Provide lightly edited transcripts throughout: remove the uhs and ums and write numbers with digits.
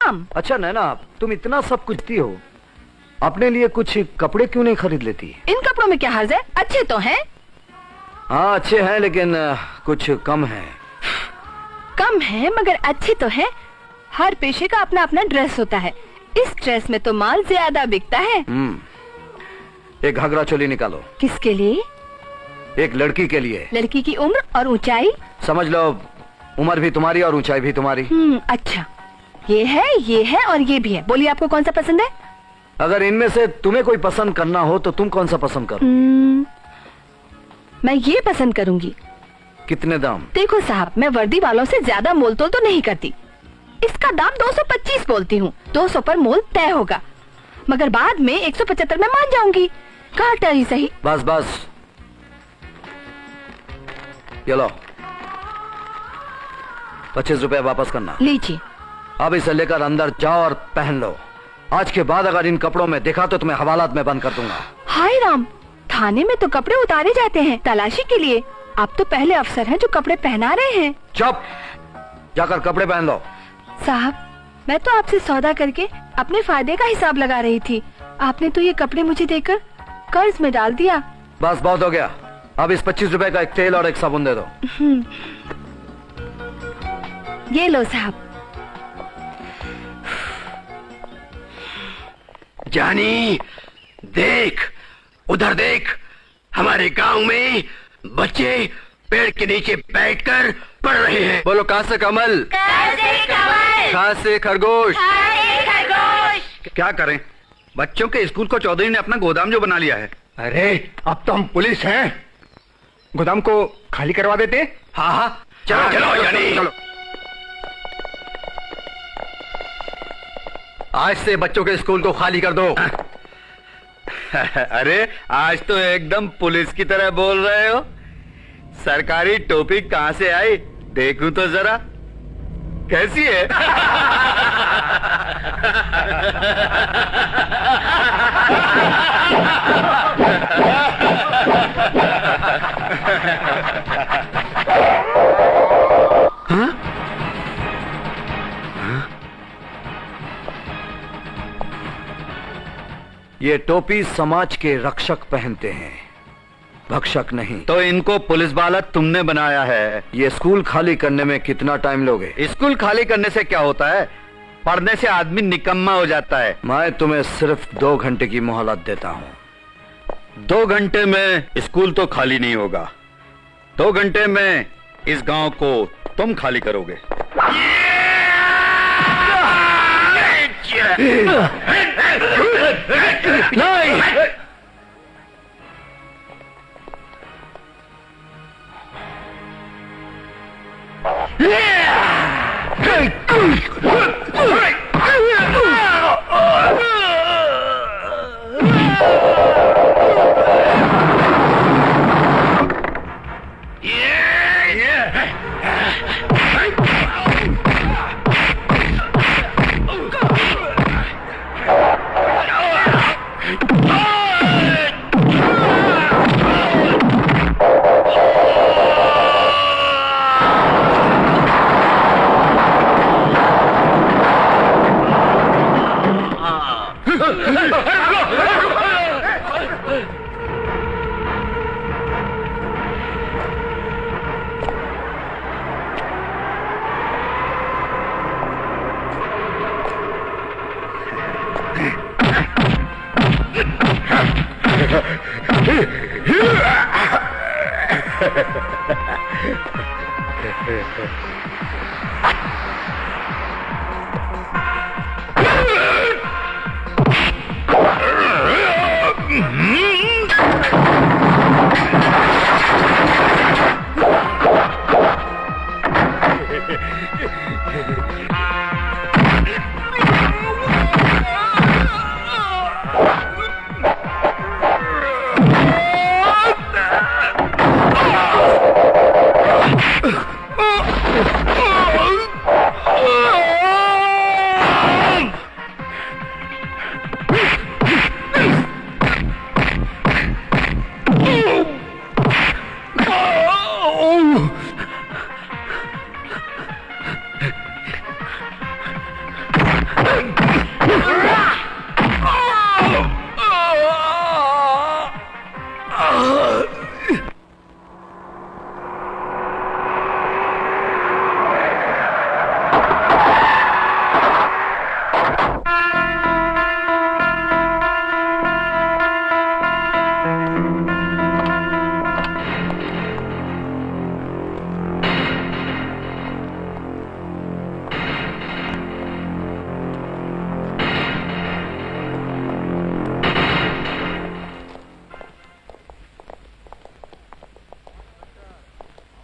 राम। अच्छा नैना, तुम इतना सब कुछ दी हो, अपने लिए कुछ कपड़े क्यों नहीं खरीद लेती? इन कपड़ों में क्या हर्ज है? अच्छे तो हैं। हाँ अच्छे हैं, लेकिन कुछ कम है। कम है मगर अच्छे तो हैं। हर पेशे का अपना अपना ड्रेस होता है। इस ड्रेस में तो माल ज्यादा बिकता है। एक घाघरा चोली निकालो। किसके लिए? एक लड़की के लिए। लड़की की उम्र और ऊंचाई? समझ लो, उम्र भी तुम्हारी और ऊंचाई भी तुम्हारी। अच्छा, ये है और ये भी है। बोलिए आपको कौन सा पसंद है? अगर इनमें से तुम्हें कोई पसंद करना हो तो तुम कौन सा पसंद करो? मैं ये पसंद करूंगी। कितने दाम? देखो साहब, मैं वर्दी वालों से ज्यादा मोल तोल तो नहीं करती। इसका दाम 225 बोलती हूँ। 200 पर मोल तय होगा, मगर बाद में 175 में मान जाऊंगी। घाटा ही सही। बस बस, ये लो 25 रुपए वापस करना। लीजिए। अब इसे लेकर अंदर जाओ और पहन लो। आज के बाद अगर इन कपड़ों में देखा तो तुम्हें हवालात में बंद कर दूंगा। हाय राम, थाने में तो कपड़े उतारे जाते हैं तलाशी के लिए। आप तो पहले अफसर हैं जो कपड़े पहना रहे हैं। चुप, जाकर कपड़े पहन लो। साहब, मैं तो आपसे सौदा करके अपने फायदे का हिसाब लगा रही थी। आपने तो ये कपड़े मुझे देकर कर्ज में डाल दिया। बस बहुत हो गया। अब इस 25 रुपए का एक तेल और एक साबुन दे दो। ये लो साहब। जानी, देख, उधर देख, हमारे गांव में बच्चे पेड़ के नीचे बैठकर पढ़ रहे हैं। बोलो, कहाँ से कमल? कहाँ से खरगोश? क्या करें, बच्चों के स्कूल को चौधरी ने अपना गोदाम जो बना लिया है। अरे अब तो हम पुलिस हैं, गोदाम को खाली करवा देते। हाँ हाँ, चलो चलो जानी, चलो। आज से बच्चों के स्कूल को खाली कर दो। अरे आज तो एकदम पुलिस की तरह बोल रहे हो। सरकारी टोपी कहां से आई देखूं तो जरा, कैसी है? हाँ? ये टोपी समाज के रक्षक पहनते हैं, भक्षक नहीं। तो इनको पुलिस वाला तुमने बनाया है। ये स्कूल खाली करने में कितना टाइम लोगे? स्कूल खाली करने से क्या होता है, पढ़ने से आदमी निकम्मा हो जाता है। मैं तुम्हें सिर्फ 2 घंटे की मोहलत देता हूँ। 2 घंटे में स्कूल तो खाली नहीं होगा। 2 घंटे में इस गांव को तुम खाली करोगे। नहीं!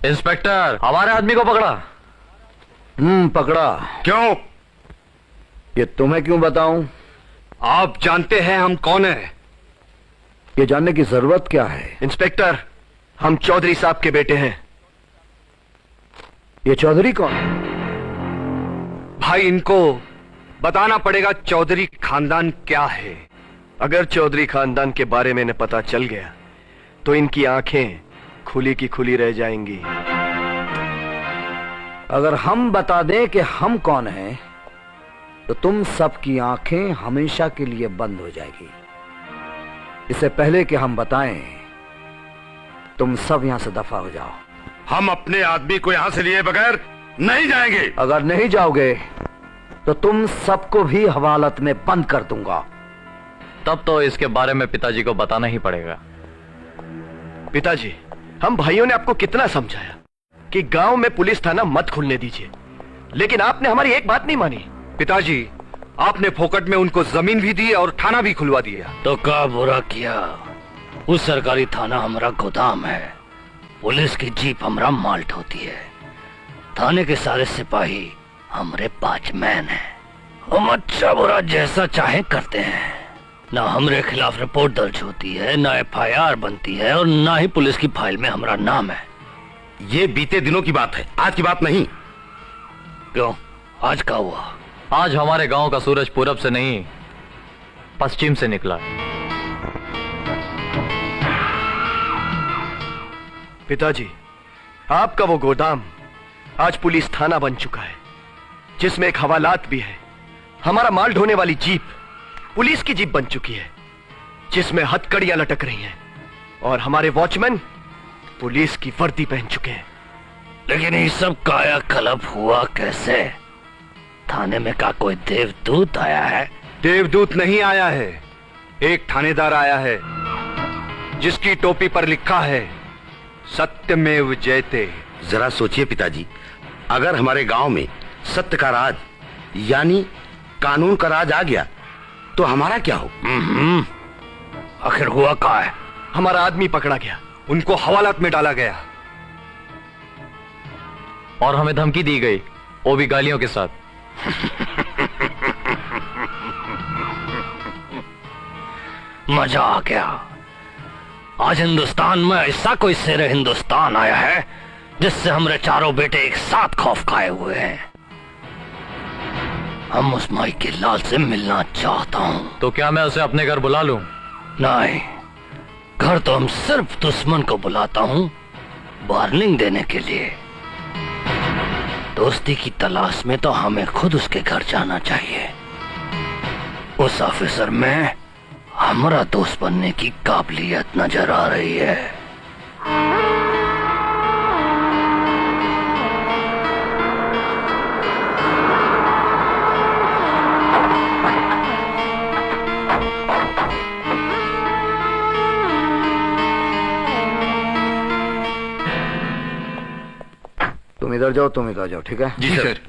इंस्पेक्टर, हमारे आदमी को पकड़ा। पकड़ा। क्यों? ये तुम्हें क्यों बताऊं? आप जानते हैं हम कौन है? ये जानने की जरूरत क्या है? इंस्पेक्टर, हम चौधरी साहब के बेटे हैं। ये चौधरी कौन? भाई, इनको बताना पड़ेगा चौधरी खानदान क्या है। अगर चौधरी खानदान के बारे में इन्हें पता चल गया तो इनकी आंखें खुली की खुली रह जाएंगी। अगर हम बता दें कि हम कौन हैं, तो तुम सबकी आंखें हमेशा के लिए बंद हो जाएगी। इससे पहले कि हम बताएं, तुम सब यहां से दफा हो जाओ। हम अपने आदमी को यहां से लिए बगैर नहीं जाएंगे। अगर नहीं जाओगे तो तुम सबको भी हवालत में बंद कर दूंगा। तब तो इसके बारे में पिताजी को बताना ही पड़ेगा। पिताजी, हम भाइयों ने आपको कितना समझाया कि गांव में पुलिस थाना मत खुलने दीजिए, लेकिन आपने हमारी एक बात नहीं मानी। पिताजी, आपने फोकट में उनको जमीन भी दी और थाना भी खुलवा दिया। तो का बुरा किया। उस सरकारी थाना हमारा गोदाम है, पुलिस की जीप हमारा माल्ट होती है, थाने के सारे सिपाही हमारे वॉचमैन हैं। हम अच्छा बुरा जैसा चाहे करते हैं। ना हमारे खिलाफ रिपोर्ट दर्ज होती है, ना FIR बनती है, और ना ही पुलिस की फाइल में हमारा नाम है। ये बीते दिनों की बात है, आज की बात नहीं। क्यों, आज का हुआ? आज हमारे गांव का सूरज पूरब से नहीं, पश्चिम से निकला। पिताजी, आपका वो गोदाम आज पुलिस थाना बन चुका है, जिसमें एक हवालात भी है। हमारा माल ढोने वाली जीप पुलिस की जीप बन चुकी है, जिसमें हथकड़ियां लटक रही हैं, और हमारे वॉचमैन पुलिस की वर्दी पहन चुके हैं। लेकिन ये सब कायाकल्प हुआ कैसे? थाने में का कोई देवदूत आया है? देवदूत नहीं आया है, एक थानेदार आया है, जिसकी टोपी पर लिखा है सत्यमेव जयते। जरा सोचिए पिताजी, अगर हमारे गांव में सत्य का राज यानी कानून का राज आ गया तो हमारा क्या हो? आखिर हुआ क्या है? हमारा आदमी पकड़ा गया, उनको हवालात में डाला गया। और हमें धमकी दी गई, वो भी गालियों के साथ। मजा आ गया। आज हिंदुस्तान में ऐसा कोई शेर हिंदुस्तान आया है जिससे हमारे चारों बेटे एक साथ खौफ खाए हुए हैं। हम उस माई के लाल से मिलना चाहता हूँ। तो क्या मैं उसे अपने घर बुला लूं? नहीं, घर तो हम सिर्फ दुश्मन को बुलाता हूँ वार्निंग देने के लिए। दोस्ती की तलाश में तो हमें खुद उसके घर जाना चाहिए। उस ऑफिसर में हमारा दोस्त बनने की काबिलियत नजर आ रही है। तुम इधर जाओ, तुम इधर जाओ, ठीक है? जी सर।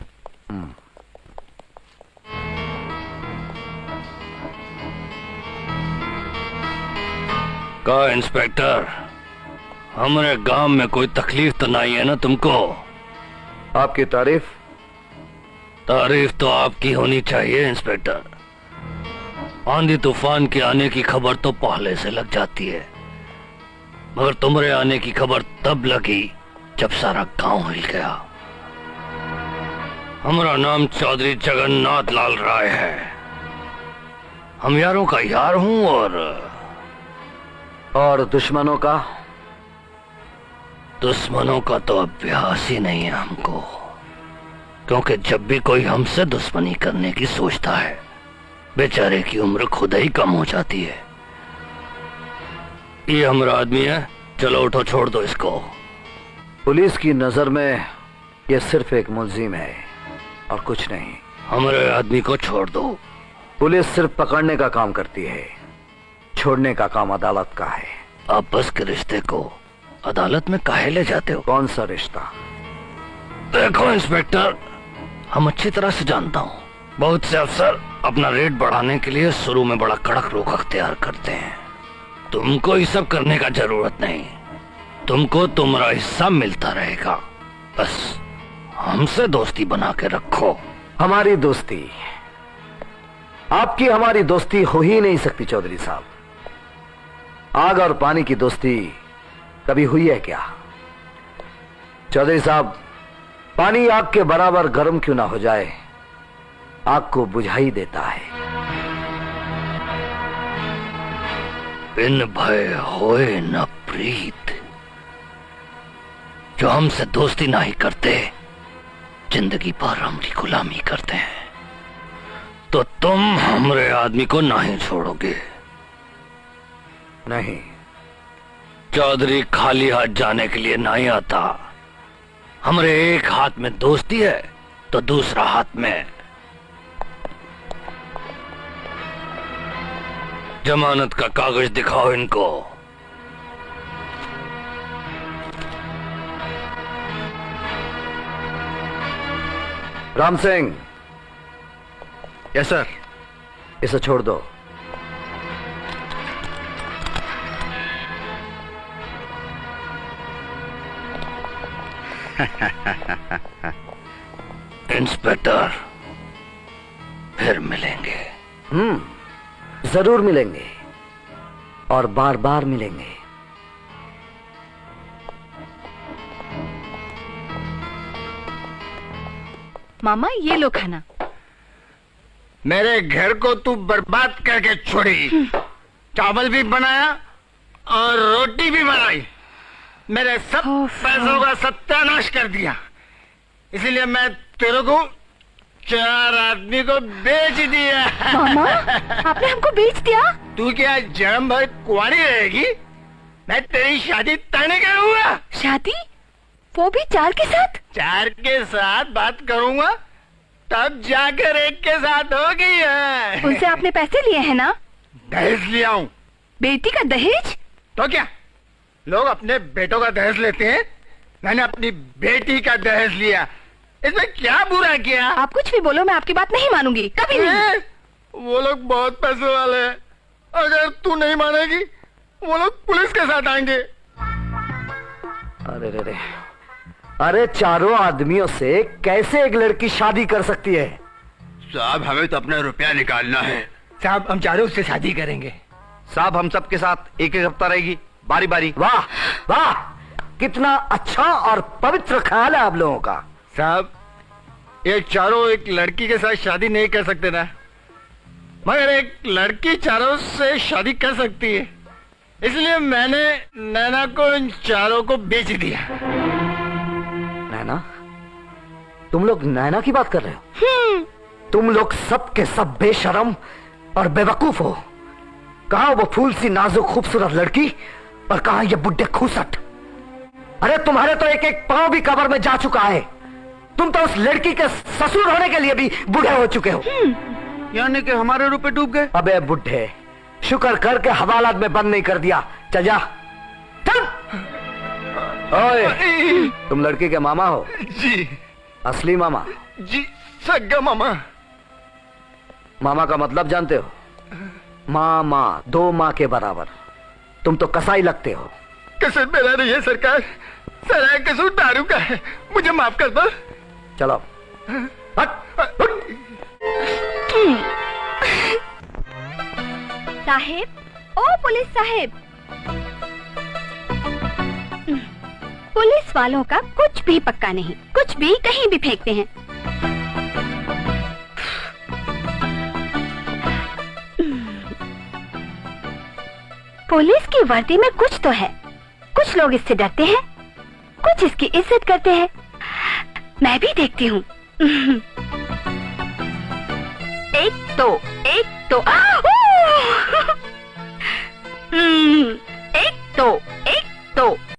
का इंस्पेक्टर, हमारे गांव में कोई तकलीफ तो नहीं है ना तुमको? आपकी तारीफ? तारीफ तो आपकी होनी चाहिए इंस्पेक्टर। आंधी तूफान के आने की खबर तो पहले से लग जाती है, मगर तुम्हारे आने की खबर तब लगी जब सारा गांव हिल गया। हमारा नाम चौधरी जगन्नाथ लाल राय है। हम यारों का यार हूं और दुश्मनों का? दुश्मनों का तो अभ्यास ही नहीं है हमको, क्योंकि जब भी कोई हमसे दुश्मनी करने की सोचता है, बेचारे की उम्र खुद ही कम हो जाती है। ये हमारा आदमी है, चलो उठो, छोड़ दो इसको। पुलिस की नजर में यह सिर्फ एक मुलजिम है और कुछ नहीं। हमारे आदमी को छोड़ दो। पुलिस सिर्फ पकड़ने का काम करती है, छोड़ने का काम अदालत का है। आपस के रिश्ते को अदालत में काहे ले जाते हो? कौन सा रिश्ता? देखो इंस्पेक्टर, हम अच्छी तरह से जानता हूँ, बहुत से अफसर अपना रेट बढ़ाने के लिए शुरू में बड़ा कड़क रुख अख्तियार करते हैं। तुमको ये सब करने का जरूरत नहीं। तुमको तुम्हारा हिस्सा मिलता रहेगा। बस हमसे दोस्ती बना के रखो। हमारी दोस्ती, आपकी हमारी दोस्ती हो ही नहीं सकती चौधरी साहब। आग और पानी की दोस्ती कभी हुई है क्या? चौधरी साहब, पानी आग के बराबर गर्म क्यों ना हो जाए, आग को बुझा ही देता है। बिन भय होए न प्रीत। जो हमसे दोस्ती नहीं करते, जिंदगी भर हमारी गुलामी करते हैं, तो तुम हमरे आदमी को नहीं छोड़ोगे। नहीं, चौधरी खाली हाथ जाने के लिए नहीं आता। हमरे एक हाथ में दोस्ती है तो दूसरा हाथ में जमानत का कागज दिखाओ इनको। Ram Singh, yes sir. इसे छोड़ दो। इंस्पेक्टर, फिर मिलेंगे। जरूर मिलेंगे और बार बार मिलेंगे। मामा ये लो खाना। मेरे घर को तू बर्बाद करके छोड़ी। चावल भी बनाया और रोटी भी बनाई। मेरे सब पैसों का सत्यानाश कर दिया। इसलिए मैं तेरे को 4 आदमी को बेच दिया। मामा, आपने हमको बेच दिया? तू क्या जन्म भर कुंवारी रहेगी? मैं तेरी शादी तय नहीं करूंगा। शादी? वो भी 4 के साथ? 4 के साथ बात करूंगा तब जाकर 1 के साथ होगी। उनसे आपने पैसे लिए हैं ना? दहेज लिया हूँ। बेटी का दहेज? तो क्या, लोग अपने बेटों का दहेज लेते हैं, मैंने अपनी बेटी का दहेज लिया। इसमें क्या बुरा किया? आप कुछ भी बोलो, मैं आपकी बात नहीं मानूंगी, कभी नहीं। वो लोग बहुत पैसे वाले हैं। अगर तू नहीं मानेगी, वो लोग पुलिस के साथ आएंगे। अरे रे, अरे चारों आदमियों से कैसे एक लड़की शादी कर सकती है? साहब, हमें तो अपना रुपया निकालना है। साहब, हम चारों उससे शादी करेंगे। साहब, हम सबके साथ एक एक हफ्ता रहेगी, बारी बारी। वाह वाह, कितना अच्छा और पवित्र ख्याल है आप लोगों का। साहब, ये चारों एक लड़की के साथ शादी नहीं कर सकते ना, मगर एक लड़की चारों से शादी कर सकती है। इसलिए मैंने नैना को इन चारों को बेच दिया। नैना? तुम लोग नैना की बात कर रहे हो? तुम लोग सब के सब बेशरम और बेवकूफ हो। कहाँ वो फूल सी नाजुक खूबसूरत लड़की और कहाँ ये बुड्ढे खूसट। अरे तुम्हारे तो एक एक पांव भी कब्र में जा चुका है। तुम तो उस लड़की के ससुर होने के लिए भी बूढ़े हो चुके हो। यानी कि हमारे रुपए डूब गए? अबे बुड्ढे, शुक्र करके हवालात में बंद नहीं कर दिया। चल जा, चल। ओए, तुम लड़की के मामा हो? जी। असली मामा? जी, सगा मामा। मामा का मतलब जानते हो? मामा, 2 माँ के बराबर। तुम तो कसाई लगते हो। कसर मेरा नहीं है सरकार, सारा कसूर दारू का है, मुझे माफ कर दो। चलो हट, हट। साहेब, ओ पुलिस साहेब, पुलिस वालों का कुछ भी पक्का नहीं, कुछ भी कहीं भी फेंकते हैं। पुलिस की वर्दी में कुछ तो है। कुछ लोग इससे डरते हैं, कुछ इसकी इज्जत करते हैं। मैं भी देखती हूँ। एक तो